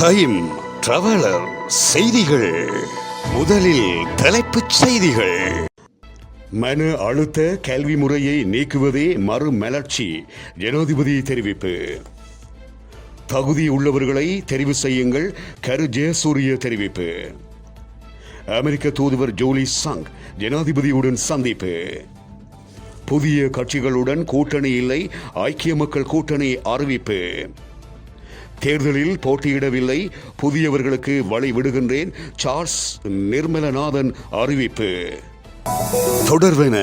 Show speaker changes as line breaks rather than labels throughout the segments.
Time traveller செய்திகள். முதலில் தலைப்புச் செய்திகள். மன அழுத்த கல்வி முறையை நீக்குவதே மறுமலர்ச்சி, ஜனாதிபதி தெரிவிப்பு. தகுதி உள்ளவர்களை தெரிவு செய்யுங்கள், கரு ஜெயசூரிய தெரிவிப்பு. அமெரிக்க தூதுவர் ஜோலி சங் ஜனாதிபதியுடன் சந்திப்பு. புதிய கட்சிகளுடன் கூட்டணி இல்லை, ஐக்கிய மக்கள் கூட்டணி அறிவிப்பு. தேர்தலில் போட்டியிடவில்லை, புதியவர்களுக்கு வழி விடுகின்றேன், சார்ல்ஸ் நிர்மலநாதன் அறிவிப்பு. தொடர்வென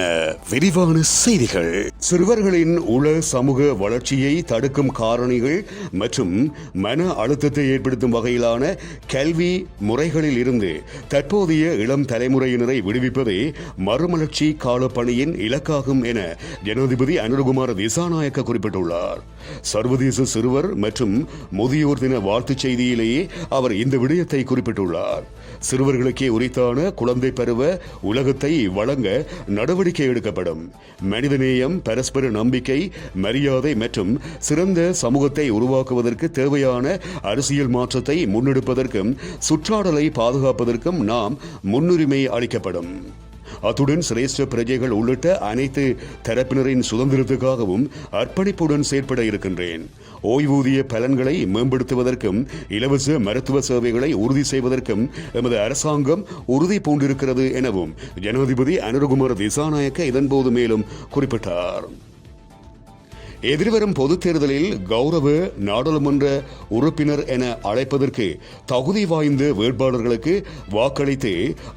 விரிவான செய்திகள். சிறுவர்களின் உள சமூக வளர்ச்சியை தடுக்கும் காரணிகள் மற்றும் மன அழுத்தத்தை ஏற்படுத்தும் வகையிலான கல்வி முறைகளில் இருந்து தற்போதைய இளம் தலைமுறையினரை விடுவிப்பதே மறுமலர்ச்சி கால பணியின் இலக்காகும் என ஜனாதிபதி அனுரகுமார திசாநாயக்க குறிப்பிட்டுள்ளார். சர்வதேச சிறுவர் மற்றும் முதியோர் தின வாழ்த்துச் செய்தியிலேயே அவர் இந்த விடயத்தை குறிப்பிட்டுள்ளார். சிறுவர்களுக்கே உரித்தான குழந்தை பருவ உலகத்தை வழங்க நடவடிக்கை எடுக்கப்படும். மனிதநேயம், பரஸ்பர நம்பிக்கை, மரியாதை மற்றும் சிறந்த சமூகத்தை உருவாக்குவதற்கு தேவையான அரசியல் மாற்றத்தை முன்னெடுப்பதற்கும் சுற்றாடலை பாதுகாப்பதற்கும் நாம் முன்னுரிமை அளிக்கப்படும். அத்துடன் சிரேஷ்ட பிரஜைகள் உள்ளிட்ட அனைத்து தரப்பினரின் சுதந்திரத்துக்காகவும் அர்ப்பணிப்புடன் செயற்பட இருக்கின்றேன். ஓய்வூதிய பலன்களை மேம்படுத்துவதற்கும் இலவச மருத்துவ சேவைகளை உறுதி செய்வதற்கும் எமது அரசாங்கம் உறுதி பூண்டிருக்கிறது எனவும் ஜனாதிபதி அனுரகுமார திசாநாயக்க இதன்போது மேலும் குறிப்பிட்டார். எதிர்வரும் பொதுத் தேர்தலில் கௌரவ நாடாளுமன்ற உறுப்பினர் என அழைப்பதற்கு தகுதி வாய்ந்த வேட்பாளர்களுக்கு வாக்களித்து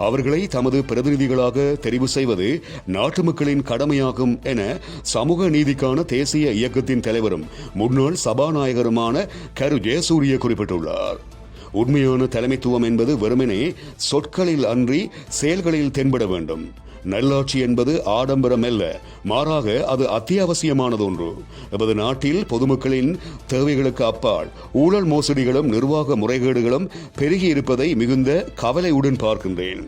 அவர்களை தமது பிரதிநிதிகளாக தெரிவு செய்வது நாட்டு மக்களின் கடமையாகும் என சமூக நீதிக்கான தேசிய இயக்கத்தின் தலைவரும் முன்னாள் சபாநாயகருமான கரு ஜெயசூரிய குறிப்பிட்டுள்ளார். உண்மையான தலைமைத்துவம் என்பது வெறுமனே சொற்களில் அன்றி செயல்களில் தென்பட வேண்டும். நல்லாட்சி என்பது ஆடம்பரம் அல்ல, மாறாக அது அத்தியாவசியமானது ஒன்று. நமது நாட்டில் பொதுமக்களின் தேவைகளுக்கு அப்பால் ஊழல் மோசடிகளும் நிர்வாக முறைகேடுகளும் பெருகி இருப்பதை மிகுந்த கவலையுடன் பார்க்கின்றேன்.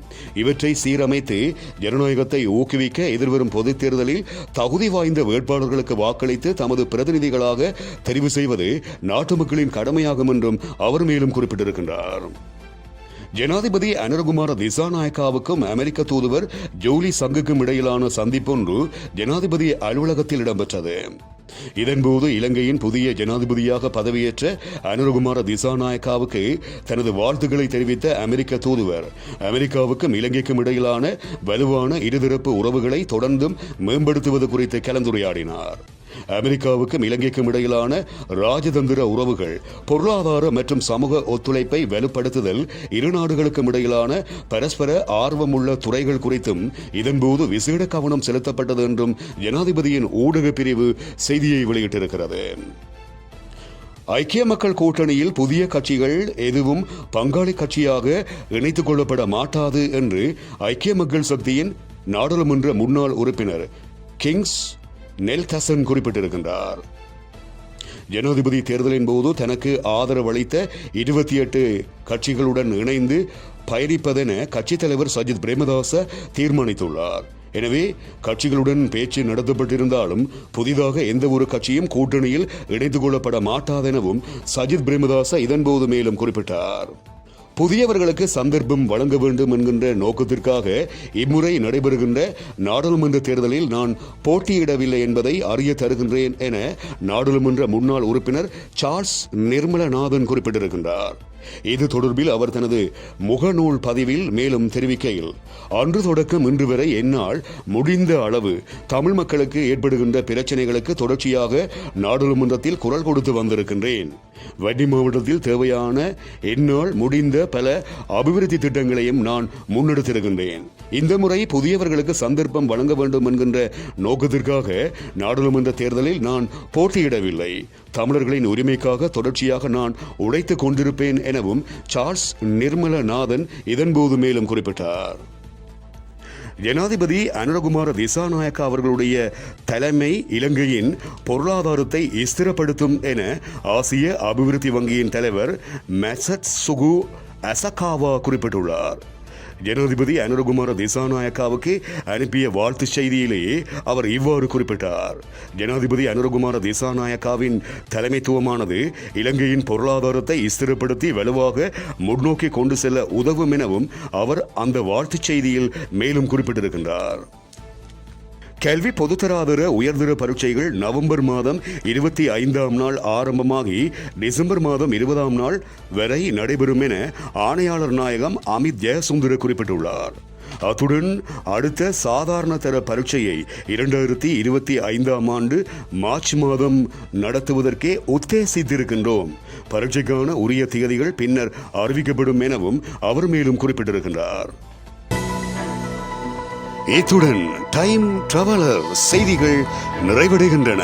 இவற்றை சீரமைத்து ஜனநாயகத்தை ஊக்குவிக்க எதிர்வரும் பொதுத் தேர்தலில் தகுதி வாய்ந்த வேட்பாளர்களுக்கு வாக்களித்து தமது பிரதிநிதிகளாக தெரிவு செய்வது நாட்டு மக்களின் கடமையாகும் என்றும் அவர் மேலும் குறிப்பிட்டிருக்கின்றார். ஜனாதிபதி அனுரகுமார திசாநாயக்காவுக்கும் அமெரிக்க தூதுவர் ஜோலி சங்குக்கும் இடையிலான சந்திப்பொன்று ஜனாதிபதி அலுவலகத்தில் இடம்பெற்றது. இதன்போது இலங்கையின் புதிய ஜனாதிபதியாக பதவியேற்ற அனுரகுமார திசாநாயக்காவுக்கு தனது வாழ்த்துக்களை தெரிவித்த அமெரிக்க தூதுவர் அமெரிக்காவுக்கும் இலங்கைக்கும் இடையிலான வலுவான இருதரப்பு உறவுகளை தொடர்ந்தும் மேம்படுத்துவது குறித்து கலந்துரையாடினார். அமெரிக்காவுக்கும் இலங்கைக்கும் இடையிலான ராஜதந்திர உறவுகள், பொருளாதார மற்றும் சமூக ஒத்துழைப்பை வலுப்படுத்துதல், இரு நாடுகளுக்கும் இடையிலான பரஸ்பர ஆர்வமுள்ள துறைகள் குறித்தும் இதன்போது விசேட கவனம் செலுத்தப்பட்டது என்றும் ஜனாதிபதியின் ஊடக பிரிவு செய்தியை வெளியிட்டிருக்கிறது. ஐக்கிய மக்கள் கூட்டணியில் புதிய கட்சிகள் எதுவும் பங்காளி கட்சியாக இணைத்துக் கொள்ளப்பட மாட்டாது என்று ஐக்கிய மக்கள் சக்தியின் நாடாளுமன்ற முன்னாள் உறுப்பினர் கிங்ஸ் நெல்தசன் குறிப்பிட்டிருக்கின்றார். ஜனாதிபதி தேர்தலின் போது தனக்கு ஆதரவளித்த 28 கட்சிகளுடன் இணைந்து பயணிப்பதென கட்சித் தலைவர் சஜித் பிரேமதாச தீர்மானித்துள்ளார். எனவே கட்சிகளுடன் பேச்சு நடத்தப்பட்டிருந்தாலும் புதிதாக எந்த ஒரு கட்சியும் கூட்டணியில் இணைத்துக் கொள்ளப்பட மாட்டாதெனவும் சஜித் பிரேமதாச இதன்போது மேலும் குறிப்பிட்டார். புதியவர்களுக்கு சந்தர்ப்பம் வழங்க வேண்டும் என்கின்ற நோக்கத்திற்காக இம்முறை நடைபெறுகின்ற நாடாளுமன்ற தேர்தலில் நான் போட்டியிடவில்லை என்பதை அறிய தருகின்றேன் என நாடாளுமன்ற முன்னாள் உறுப்பினர் சார்ல்ஸ் நிர்மலநாதன் குறிப்பிட்டிருக்கின்றார். இது தொடர்பில் அவர் தனது முகநூல் பதிவில் மேலும் தெரிவிக்கையில், அன்று தொடக்கம் இன்று வரை என்னால் முடிந்த அளவு தமிழ் மக்களுக்கு ஏற்படுகின்ற பிரச்சனைகளுக்கு தொடர்ச்சியாக நாடாளுமன்றத்தில் குரல் கொடுத்து வந்திருக்கின்றேன். வன்னி மாவட்டத்தில் தேவையான என்னால் முடிந்த பல அபிவிருத்தி திட்டங்களையும் நான் முன்னெடுத்திருக்கின்றேன். இந்த முறை புதியவர்களுக்கு சந்தர்ப்பம் வழங்க வேண்டும் என்கின்ற நோக்கத்திற்காக நாடாளுமன்ற தேர்தலில் நான் போட்டியிடவில்லை. தமிழர்களின் உரிமைக்காக தொடர்ச்சியாக நான் உழைத்துக் கொண்டிருப்பேன் எனவும் சார்ல்ஸ் நிர்மலநாதன் இதன்போது மேலும் குறிப்பிட்டார். ஜனாதிபதி அனுரகுமார திசாநாயக்க அவர்களுடைய தலைமை இலங்கையின் பொருளாதாரத்தை ஸ்திரப்படுத்தும் என ஆசிய அபிவிருத்தி வங்கியின் தலைவர் மெசட்சுகு அசகாவா குறிப்பிட்டுள்ளார். ஜனாதிபதி அனுரகுமார திசாநாயக்காவுக்கு அனுப்பிய வாழ்த்து செய்தியிலேயே அவர் இவ்வாறு குறிப்பிட்டார். ஜனாதிபதி அனுரகுமார திசாநாயக்காவின் தலைமைத்துவமானது இலங்கையின் பொருளாதாரத்தை ஸ்திரப்படுத்தி வலுவாக முன்னோக்கி கொண்டு செல்ல உதவும் எனவும் அவர் அந்த வாழ்த்துச் செய்தியில் மேலும் குறிப்பிட்டிருக்கின்றார். கல்வி பொதுத்தராதர உயர்தர பரீட்சைகள் நவம்பர் மாதம் 25ஆம் நாள் ஆரம்பமாகி டிசம்பர் மாதம் 20ஆம் நாள் வரை நடைபெறும் என ஆணையாளர் நாயகம் அமித் ஜெயசுந்தர குறிப்பிட்டுள்ளார். அத்துடன் அடுத்த சாதாரண தர பரீட்சையை 2025ஆம் ஆண்டு மார்ச் மாதம் நடத்துவதற்கே உத்தேசித்திருக்கின்றோம். பரீட்சைக்கான உரிய திகதிகள் பின்னர் அறிவிக்கப்படும் எனவும் அவர் மேலும் குறிப்பிட்டிருக்கின்றார். இத்துடன் டைம் டிராவலர் செய்திகள் நிறைவடைகின்றன.